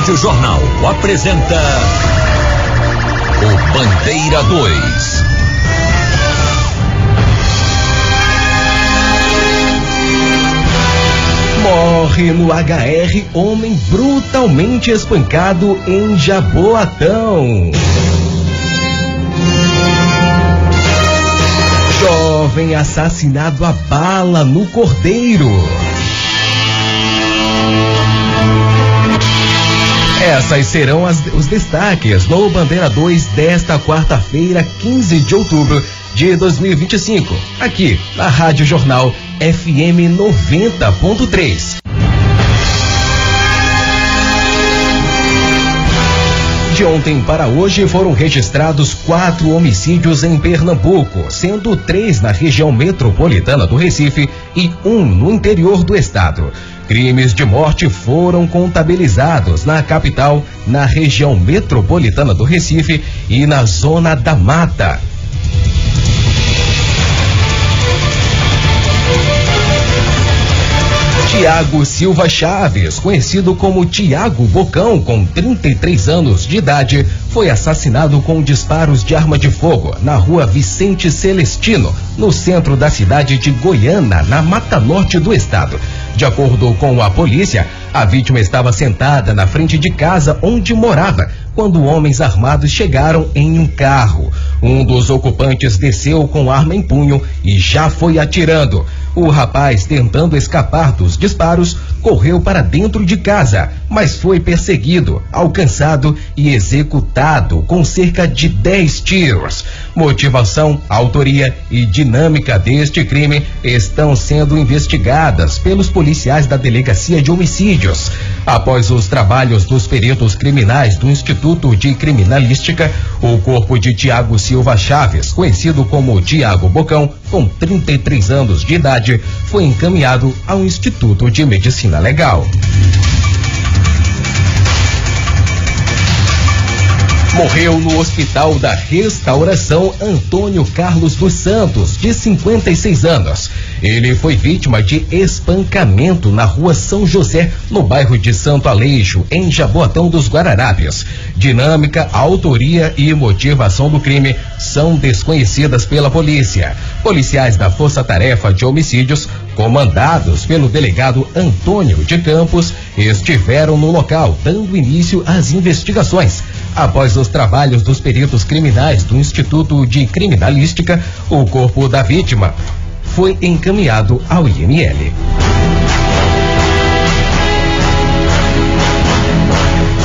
Rádio Jornal apresenta o Bandeira 2. Morre no HR homem brutalmente espancado em Jaboatão. Jovem assassinado a bala no Cordeiro. Essas serão os destaques no Bandeira 2 desta quarta-feira, 15 de outubro de 2025, aqui na Rádio Jornal FM 90.3. De ontem para hoje foram registrados 4 homicídios em Pernambuco, sendo 3 na região metropolitana do Recife e 1 no interior do estado. Crimes de morte foram contabilizados na capital, na região metropolitana do Recife e na Zona da Mata. Tiago Silva Chaves, conhecido como Tiago Bocão, com 33 anos de idade, foi assassinado com disparos de arma de fogo na rua Vicente Celestino, no centro da cidade de Goiânia, na Mata Norte do estado. De acordo com a polícia, a vítima estava sentada na frente de casa onde morava, quando homens armados chegaram em um carro. Um dos ocupantes desceu com arma em punho e já foi atirando. O rapaz, tentando escapar dos disparos, correu para dentro de casa, mas foi perseguido, alcançado e executado com cerca de 10 tiros. Motivação, autoria e dinâmica deste crime estão sendo investigadas pelos policiais da Delegacia de Homicídios. Após os trabalhos dos peritos criminais do Instituto de Criminalística, o corpo de Tiago Silva Chaves, conhecido como Tiago Bocão, com 33 anos de idade, foi encaminhado ao Instituto de Medicina Legal. Morreu no Hospital da Restauração Antônio Carlos dos Santos, de 56 anos. Ele foi vítima de espancamento na rua São José, no bairro de Santo Aleixo, em Jaboatão dos Guararapes. Dinâmica, autoria e motivação do crime são desconhecidas pela polícia. Policiais da Força Tarefa de Homicídios, comandados pelo delegado Antônio de Campos, estiveram no local, dando início às investigações. Após os trabalhos dos peritos criminais do Instituto de Criminalística, o corpo da vítima foi encaminhado ao IML.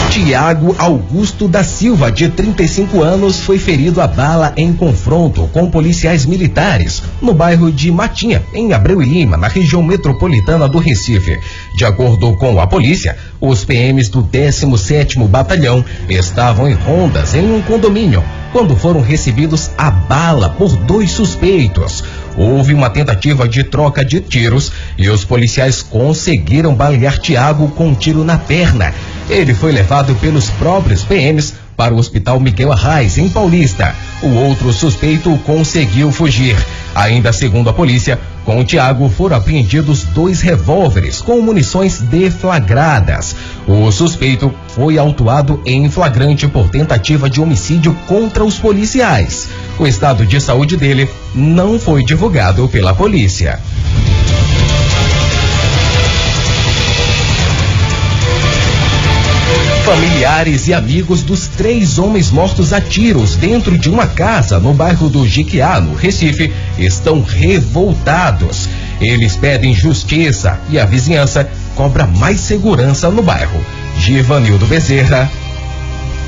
Tiago Augusto da Silva, de 35 anos, foi ferido a bala em confronto com policiais militares no bairro de Matinha, em Abreu e Lima, na região metropolitana do Recife. De acordo com a polícia, os PMs do 17º Batalhão estavam em rondas em um condomínio quando foram recebidos a bala por 2 suspeitos. Houve uma tentativa de troca de tiros e os policiais conseguiram balear Tiago com um tiro na perna. Ele foi levado pelos próprios PMs para o Hospital Miguel Arraes, em Paulista. O outro suspeito conseguiu fugir. Ainda segundo a polícia, com o Tiago foram apreendidos 2 revólveres com munições deflagradas. O suspeito foi autuado em flagrante por tentativa de homicídio contra os policiais. O estado de saúde dele não foi divulgado pela polícia. Familiares e amigos dos 3 homens mortos a tiros dentro de uma casa no bairro do Jiquiá, no Recife, estão revoltados. Eles pedem justiça e a vizinhança cobra mais segurança no bairro. Givanildo Bezerra.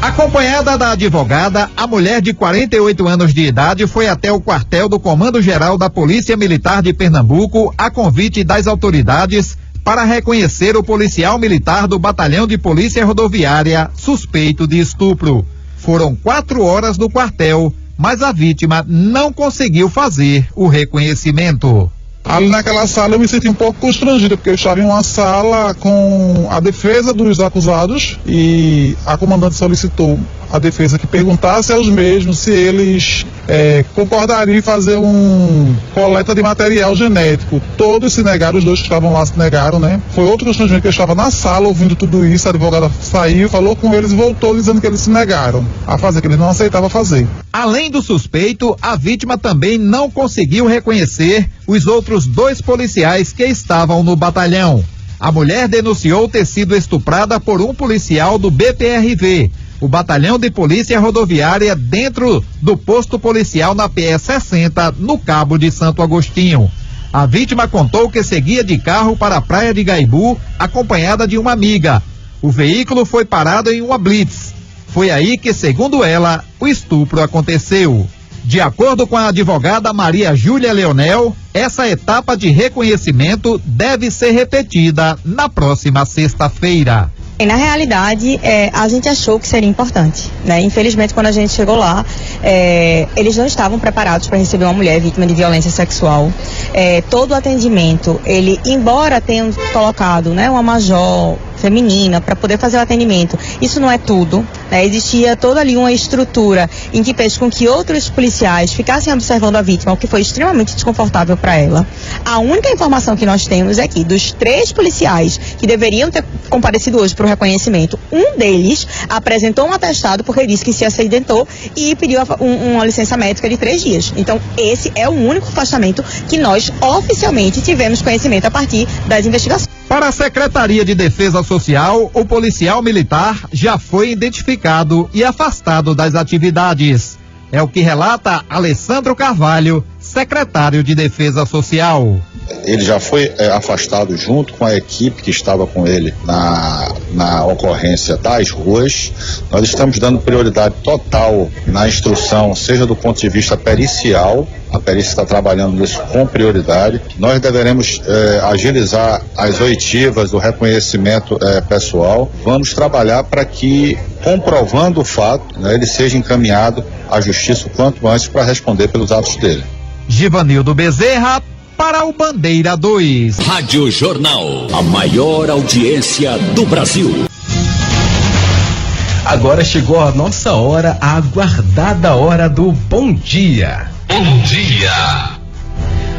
Acompanhada da advogada, a mulher de 48 anos de idade foi até o quartel do Comando Geral da Polícia Militar de Pernambuco a convite das autoridades para reconhecer o policial militar do Batalhão de Polícia Rodoviária suspeito de estupro. Foram 4 horas no quartel, mas a vítima não conseguiu fazer o reconhecimento. Ali naquela sala eu me senti um pouco constrangido, porque eu estava em uma sala com a defesa dos acusados e a comandante solicitou a defesa que perguntasse aos mesmos se eles concordariam em fazer coleta de material genético. Todos se negaram, os dois que estavam lá se negaram, né? Foi outro constrangimento, que eu estava na sala ouvindo tudo isso, a advogada saiu, falou com eles e voltou dizendo que eles se negaram a fazer, que eles não aceitavam fazer. Além do suspeito, a vítima também não conseguiu reconhecer os outros 2 policiais que estavam no batalhão. A mulher denunciou ter sido estuprada por um policial do BPRV, o Batalhão de Polícia Rodoviária, dentro do posto policial na PE 60, no Cabo de Santo Agostinho. A vítima contou que seguia de carro para a praia de Gaibu, acompanhada de uma amiga. O veículo foi parado em uma blitz. Foi aí que, segundo ela, o estupro aconteceu. De acordo com a advogada Maria Júlia Leonel, essa etapa de reconhecimento deve ser repetida na próxima sexta-feira. Na realidade, a gente achou que seria importante, né? Infelizmente, quando a gente chegou lá, eles não estavam preparados para receber uma mulher vítima de violência sexual. Todo o atendimento, embora tenham colocado, né, uma major feminina para poder fazer o atendimento, isso não é tudo, né? Existia toda ali uma estrutura em que fez com que outros policiais ficassem observando a vítima, o que foi extremamente desconfortável para ela. A única informação que nós temos é que dos 3 policiais que deveriam ter comparecido hoje para o reconhecimento, um deles apresentou um atestado porque disse que se acidentou e pediu uma licença médica de 3 dias. Então, esse é o único afastamento que nós oficialmente tivemos conhecimento a partir das investigações. Para a Secretaria de Defesa Social, o policial militar já foi identificado e afastado das atividades. É o que relata Alessandro Carvalho, secretário de Defesa Social. Ele já foi afastado junto com a equipe que estava com ele na ocorrência das ruas. Nós estamos dando prioridade total na instrução, seja do ponto de vista pericial, a perícia está trabalhando nisso com prioridade. Nós deveremos agilizar as oitivas do reconhecimento pessoal. Vamos trabalhar para que, comprovando o fato, né, ele seja encaminhado à justiça o quanto antes para responder pelos atos dele. Givanildo Bezerra, para o Bandeira 2. Rádio Jornal, a maior audiência do Brasil. Agora chegou a nossa hora, a aguardada hora do bom dia. Bom dia.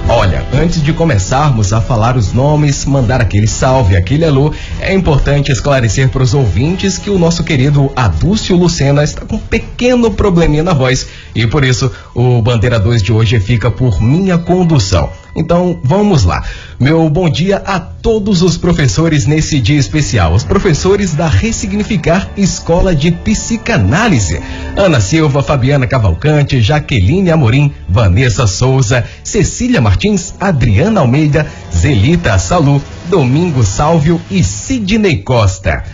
Olha, antes de começarmos a falar os nomes, mandar aquele salve, aquele alô, é importante esclarecer para os ouvintes que o nosso querido Adúcio Lucena está com um pequeno probleminha na voz e por isso o Bandeira 2 de hoje fica por minha condução. Então, vamos lá. Meu bom dia a todos os professores nesse dia especial. Os professores da Ressignificar Escola de Psicanálise. Ana Silva, Fabiana Cavalcante, Jaqueline Amorim, Vanessa Souza, Cecília Martins, Adriana Almeida, Zelita Salu, Domingos Sálvio e Sidney Costa.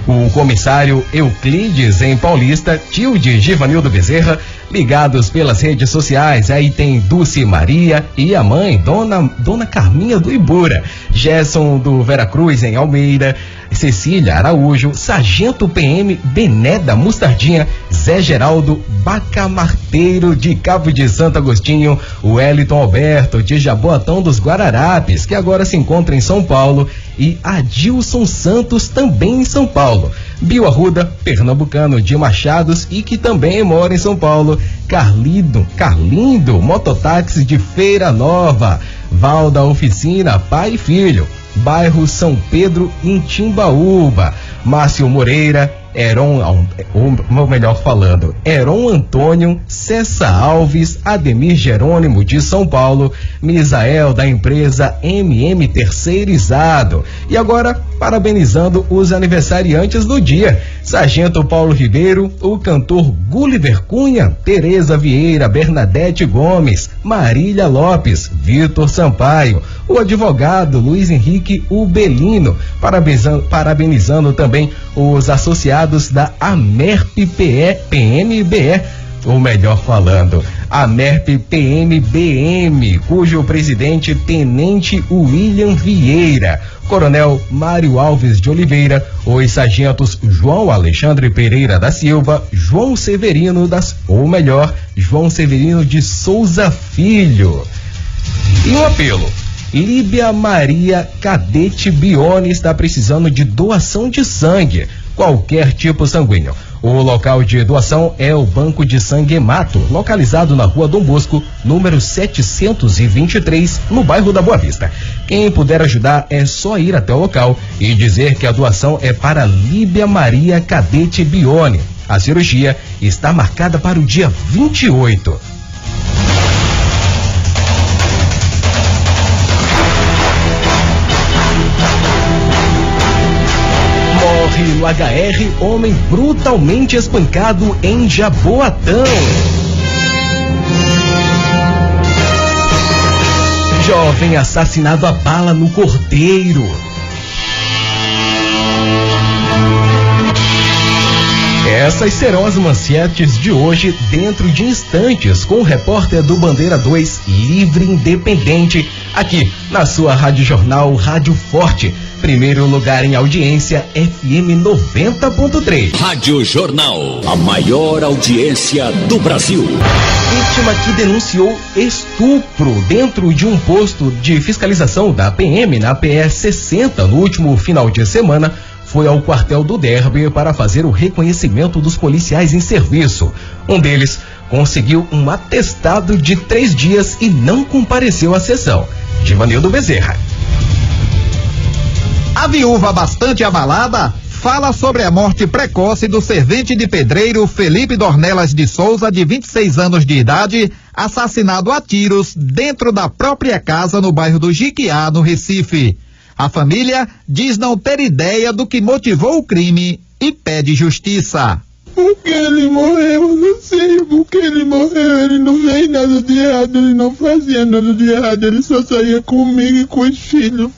O comissário Euclides em Paulista, tio de Givanildo Bezerra, ligados pelas redes sociais. Aí tem Dulce Maria e a mãe, Dona Carminha do Ibura, Gerson do Veracruz em Almeida, Cecília Araújo, Sargento PM Bené da Mostardinha, Zé Geraldo Bacamarteiro de Cabo de Santo Agostinho, o Wellington Alberto de Jaboatão dos Guararapes, que agora se encontra em São Paulo, e Adilson Santos também em São Paulo, Bio Arruda, pernambucano de Machados e que também mora em São Paulo, Carlindo, mototáxi de Feira Nova, Val da Oficina, pai e filho, bairro São Pedro, em Timbaúba, Márcio Moreira, Heron Antônio, Cessa Alves, Ademir Jerônimo de São Paulo, Misael da empresa MM Terceirizado. E agora, parabenizando os aniversariantes do dia: Sargento Paulo Ribeiro, o cantor Gulliver Cunha, Tereza Vieira, Bernadette Gomes, Marília Lopes, Vitor Sampaio, o advogado Luiz Henrique Ubelino, parabenizando também os associados da AMERP-PMBE, ou melhor falando, AMERP-PMBM, cujo presidente Tenente William Vieira, Coronel Mário Alves de Oliveira, os sargentos João Alexandre Pereira da Silva, João Severino João Severino de Souza Filho. E um apelo: Líbia Maria Cadete Bione está precisando de doação de sangue, qualquer tipo sanguíneo. O local de doação é o Banco de Sangue Hemato, localizado na Rua Dom Bosco, número 723, no bairro da Boa Vista. Quem puder ajudar é só ir até o local e dizer que a doação é para Líbia Maria Cadete Bione. A cirurgia está marcada para o dia 28. Morre no HR homem brutalmente espancado em Jaboatão. Jovem assassinado a bala no Cordeiro. Essas serão as manchetes de hoje, dentro de instantes, com o repórter do Bandeira 2, Livre Independente, aqui na sua Rádio Jornal Rádio Forte. Primeiro lugar em audiência, FM 90.3. Rádio Jornal, a maior audiência do Brasil. Vítima que denunciou estupro dentro de um posto de fiscalização da PM na PS 60 no último final de semana foi ao quartel do Derby para fazer o reconhecimento dos policiais em serviço. Um deles conseguiu um atestado de 3 dias e não compareceu à sessão. Givanildo Bezerra. A viúva, bastante abalada, fala sobre a morte precoce do servente de pedreiro Felipe Dornelas de Souza, de 26 anos de idade, assassinado a tiros dentro da própria casa no bairro do Jiquiá, no Recife. A família diz não ter ideia do que motivou o crime e pede justiça. Porque ele morreu, eu não sei porque ele morreu, ele não fez nada de errado, ele não fazia nada de errado, ele só saía comigo e com os filhos.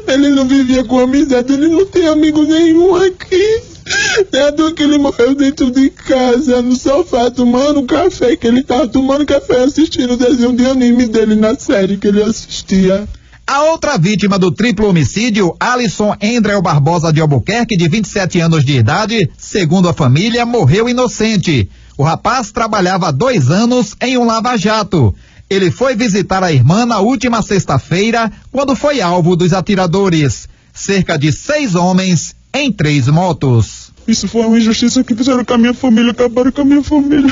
Ele não vivia com amizade, ele não tem amigo nenhum aqui. Tanto que ele morreu dentro de casa, no sofá, tomando café, que ele tava tomando café assistindo o desenho de anime dele na série que ele assistia. A outra vítima do triplo homicídio, Alisson Endrel Barbosa de Albuquerque, de 27 anos de idade, segundo a família, morreu inocente. O rapaz trabalhava há 2 anos em um lava-jato. Ele foi visitar a irmã na última sexta-feira, quando foi alvo dos atiradores. Cerca de 6 homens em 3 motos. Isso foi uma injustiça que fizeram com a minha família, acabaram com a minha família,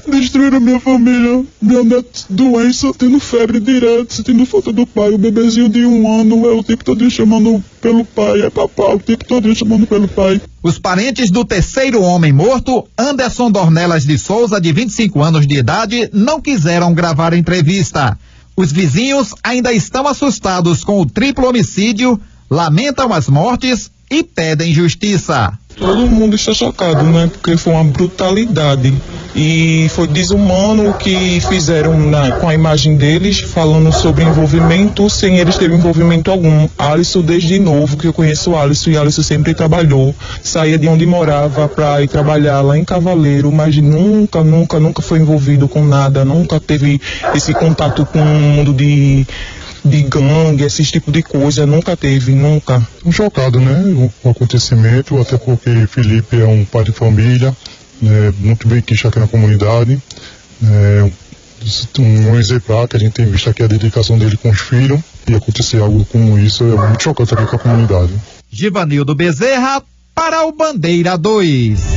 destruíram a minha família, minha neta doença, tendo febre direto, sentindo falta do pai, o bebezinho de 1 ano, eu o tempo todo chamando pelo pai, é papai, o tempo todo chamando pelo pai. Os parentes do terceiro homem morto, Anderson Dornelas de Souza, de 25 anos de idade, não quiseram gravar a entrevista. Os vizinhos ainda estão assustados com o triplo homicídio, lamentam as mortes e pedem justiça. Todo mundo está chocado, né? Porque foi uma brutalidade e foi desumano o que fizeram com a imagem deles, falando sobre envolvimento, sem eles terem envolvimento algum. Alisson, desde novo, que eu conheço o Alisson, e Alisson sempre trabalhou, saía de onde morava para ir trabalhar lá em Cavaleiro, mas nunca foi envolvido com nada, nunca teve esse contato com o mundo de gangue, esse tipo de coisa, nunca teve, nunca. Chocado, né, o acontecimento, até porque Felipe é um pai de família, muito bem quisto aqui na comunidade, um exemplar que a gente tem visto aqui a dedicação dele com os filhos, e acontecer algo como isso é muito chocante aqui com a comunidade. Givanildo Bezerra para o Bandeira 2.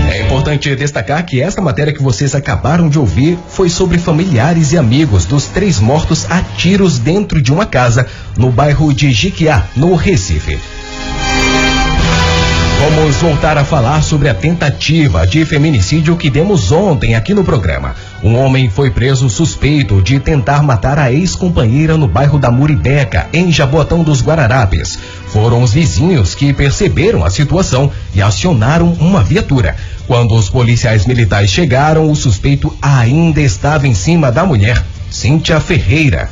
É importante destacar que esta matéria que vocês acabaram de ouvir foi sobre familiares e amigos dos 3 mortos a tiros dentro de uma casa no bairro de Jiquiá, no Recife. Vamos voltar a falar sobre a tentativa de feminicídio que demos ontem aqui no programa. Um homem foi preso suspeito de tentar matar a ex-companheira no bairro da Muribeca, em Jaboatão dos Guararapes. Foram os vizinhos que perceberam a situação e acionaram uma viatura. Quando os policiais militares chegaram, o suspeito ainda estava em cima da mulher, Cíntia Ferreira.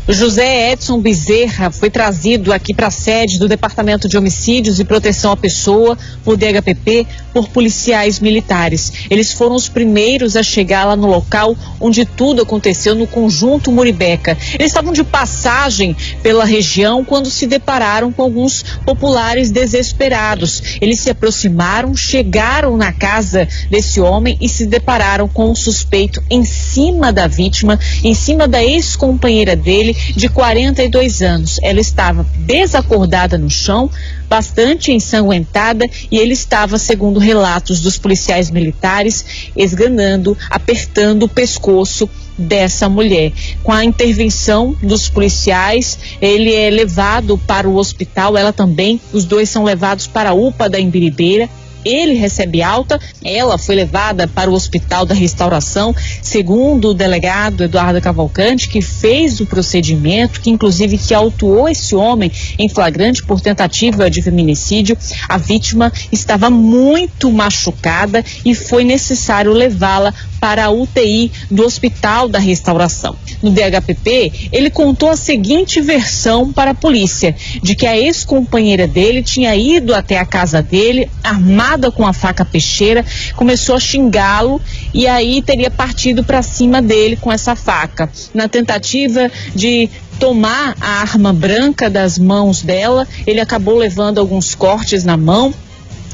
O José Edson Bezerra foi trazido aqui para a sede do Departamento de Homicídios e Proteção à Pessoa, o DHPP, por policiais militares. Eles foram os primeiros a chegar lá no local onde tudo aconteceu, no conjunto Muribeca. Eles estavam de passagem pela região quando se depararam com alguns populares desesperados. Eles se aproximaram, chegaram na casa desse homem e se depararam com um suspeito em cima da vítima, em cima da ex-companheira dele, de 42 anos. Ela estava desacordada no chão, bastante ensanguentada, e ele estava, segundo relatos dos policiais militares, esganando, apertando o pescoço dessa mulher. Com a intervenção dos policiais, ele é levado para o hospital, ela também, os dois são levados para a UPA da Imbiribeira. Ele recebe alta, ela foi levada para o Hospital da Restauração, segundo o delegado Eduardo Cavalcante, que fez o procedimento, que inclusive que autuou esse homem em flagrante por tentativa de feminicídio. A vítima estava muito machucada e foi necessário levá-la para a UTI do Hospital da Restauração. No DHPP, ele contou a seguinte versão para a polícia, de que a ex-companheira dele tinha ido até a casa dele, armada com a faca peixeira, começou a xingá-lo e aí teria partido para cima dele com essa faca. Na tentativa de tomar a arma branca das mãos dela, ele acabou levando alguns cortes na mão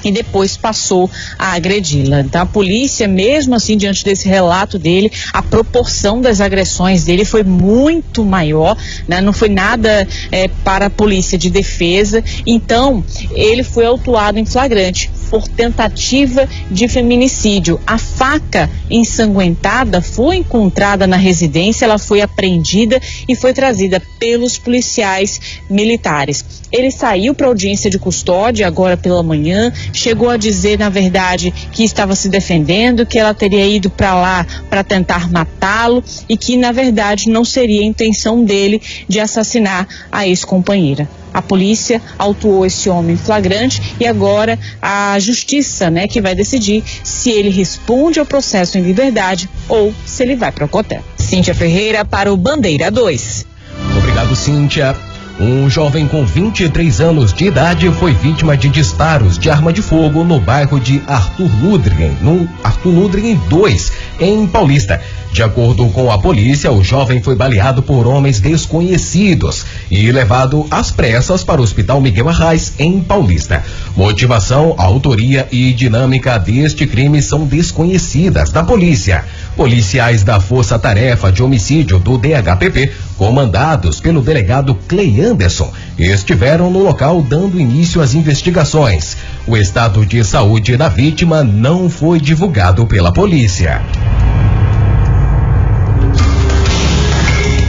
e depois passou a agredi-la. Então, a polícia, mesmo assim, diante desse relato dele, a proporção das agressões dele foi muito maior, né? Não foi nada para a polícia de defesa. Então, ele foi autuado em flagrante por tentativa de feminicídio. A faca ensanguentada foi encontrada na residência, ela foi apreendida e foi trazida pelos policiais militares. Ele saiu para audiência de custódia agora pela manhã, chegou a dizer, na verdade, que estava se defendendo, que ela teria ido para lá para tentar matá-lo e que, na verdade, não seria a intenção dele de assassinar a ex-companheira. A polícia autuou esse homem em flagrante e agora a justiça, né, que vai decidir se ele responde ao processo em liberdade ou se ele vai para o cotel. Cíntia Ferreira para o Bandeira 2. Obrigado, Cíntia. Um jovem com 23 anos de idade foi vítima de disparos de arma de fogo no bairro de Arthur Ludwig 2, em Paulista. De acordo com a polícia, o jovem foi baleado por homens desconhecidos e levado às pressas para o Hospital Miguel Arraes, em Paulista. Motivação, autoria e dinâmica deste crime são desconhecidas da polícia. Policiais da Força Tarefa de Homicídio do DHPP, comandados pelo delegado Clay Anderson, estiveram no local dando início às investigações. O estado de saúde da vítima não foi divulgado pela polícia.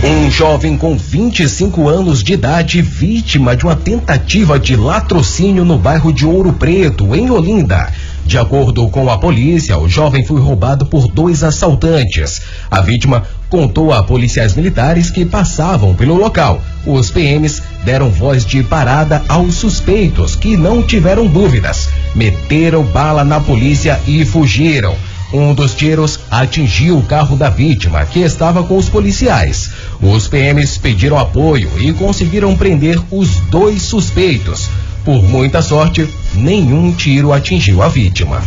Um jovem com 25 anos de idade, vítima de uma tentativa de latrocínio no bairro de Ouro Preto, em Olinda. De acordo com a polícia, o jovem foi roubado por 2 assaltantes. A vítima contou a policiais militares que passavam pelo local. Os PMs deram voz de parada aos suspeitos, que não tiveram dúvidas. Meteram bala na polícia e fugiram. Um dos tiros atingiu o carro da vítima, que estava com os policiais. Os PMs pediram apoio e conseguiram prender os 2 suspeitos. Por muita sorte, nenhum tiro atingiu a vítima.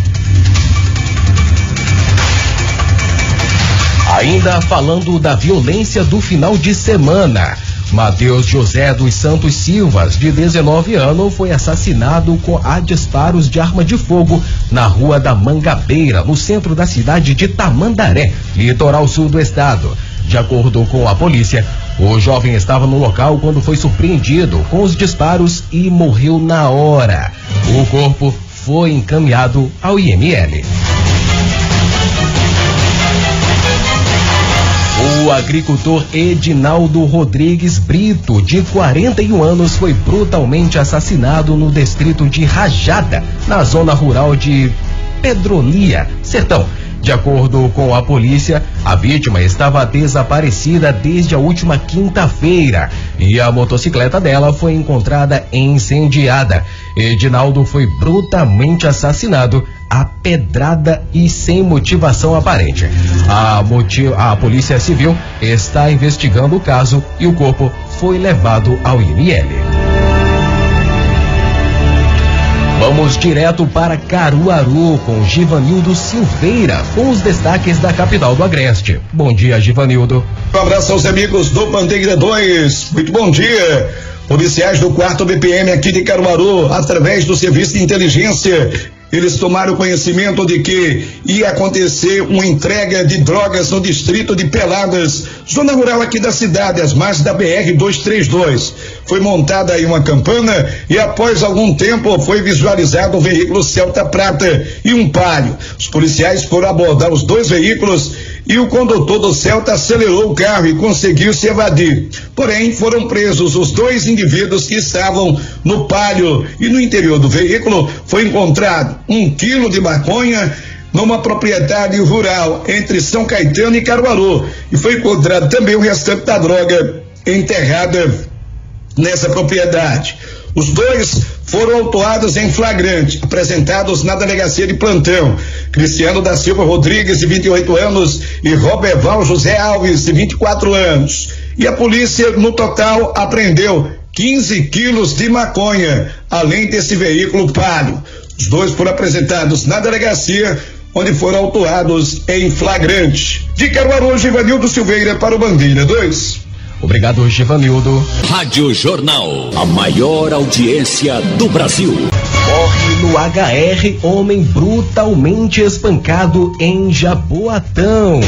Ainda falando da violência do final de semana, Matheus José dos Santos Silva, de 19 anos, foi assassinado a disparos de arma de fogo na Rua da Mangabeira, no centro da cidade de Tamandaré, litoral sul do estado. De acordo com a polícia, o jovem estava no local quando foi surpreendido com os disparos e morreu na hora. O corpo foi encaminhado ao IML. O agricultor Edinaldo Rodrigues Brito, de 41 anos, foi brutalmente assassinado no distrito de Rajada, na zona rural de Pedrolia, Sertão. De acordo com a polícia, a vítima estava desaparecida desde a última quinta-feira e a motocicleta dela foi encontrada incendiada. Edinaldo foi brutalmente assassinado a pedrada e sem motivação aparente. A Polícia Civil está investigando o caso e o corpo foi levado ao IML. Vamos direto para Caruaru com Givanildo Silveira, com os destaques da capital do Agreste. Bom dia, Givanildo. Um abraço aos amigos do Bandeira 2. Muito bom dia. Policiais do 4º BPM aqui de Caruaru, através do Serviço de Inteligência, eles tomaram conhecimento de que ia acontecer uma entrega de drogas no distrito de Peladas, zona rural aqui da cidade, às margens da BR-232. Foi montada aí uma campana e após algum tempo foi visualizado um veículo Celta Prata e um Palio. Os policiais foram abordar os dois veículos e o condutor do Celta acelerou o carro e conseguiu se evadir. Porém, foram presos os dois indivíduos que estavam no Palio e no interior do veículo foi encontrado 1 quilo de maconha numa propriedade rural entre São Caetano e Caruaru, e foi encontrado também o restante da droga enterrada nessa propriedade. Os dois foram autuados em flagrante, apresentados na delegacia de plantão. Cristiano da Silva Rodrigues, de 28 anos, e Roberval José Alves, de 24 anos. E a polícia, no total, apreendeu 15 quilos de maconha, além desse veículo Palio. Os dois foram apresentados na delegacia, onde foram autuados em flagrante. De Caruaru, Givanildo Silveira para o Bandeira 2. Obrigado, Givanildo. Rádio Jornal, a maior audiência do Brasil. Morre no HR homem brutalmente espancado em Jaboatão.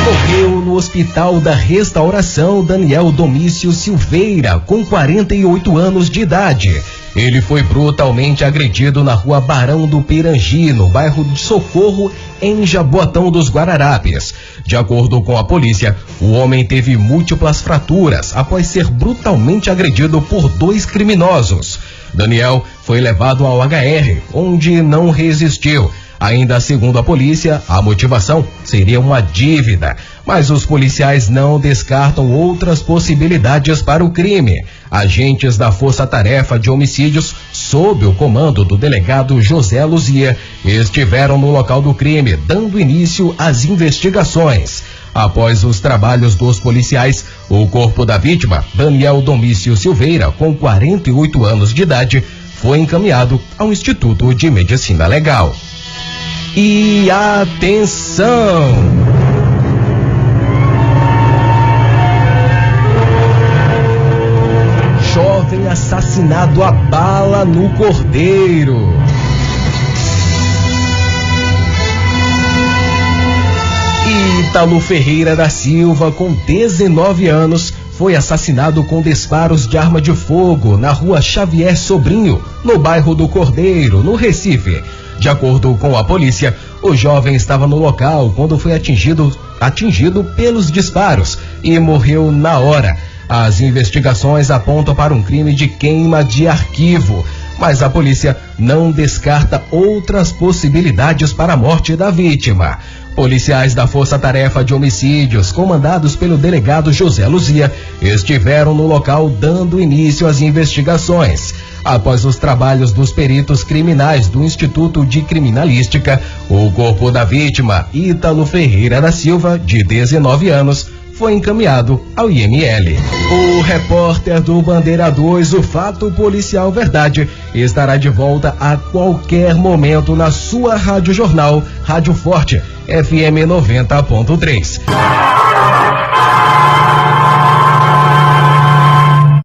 Morreu no Hospital da Restauração Daniel Domício Silveira, com 48 anos de idade. Ele foi brutalmente agredido na rua Barão do Pirangi, no bairro de Socorro, em Jaboatão dos Guararapes. De acordo com a polícia, o homem teve múltiplas fraturas após ser brutalmente agredido por 2 criminosos. Daniel foi levado ao HR, onde não resistiu. Ainda segundo a polícia, a motivação seria uma dívida, mas os policiais não descartam outras possibilidades para o crime. Agentes da Força Tarefa de Homicídios, sob o comando do delegado José Luzia, estiveram no local do crime, dando início às investigações. Após os trabalhos dos policiais, o corpo da vítima, Daniel Domício Silveira, com 48 anos de idade, foi encaminhado ao Instituto de Medicina Legal. E atenção! Jovem assassinado a bala no Cordeiro. Ítalo Ferreira da Silva, com 19 anos, foi assassinado com disparos de arma de fogo na rua Xavier Sobrinho, no bairro do Cordeiro, no Recife. De acordo com a polícia, o jovem estava no local quando foi atingido pelos disparos e morreu na hora. As investigações apontam para um crime de queima de arquivo, mas a polícia não descarta outras possibilidades para a morte da vítima. Policiais da Força Tarefa de Homicídios, comandados pelo delegado José Luzia, estiveram no local dando início às investigações. Após os trabalhos dos peritos criminais do Instituto de Criminalística, o corpo da vítima, Ítalo Ferreira da Silva, de 19 anos, foi encaminhado ao IML. O repórter do Bandeira 2, o Fato Policial Verdade, estará de volta a qualquer momento na sua Rádio Jornal, Rádio Forte, FM 90.3.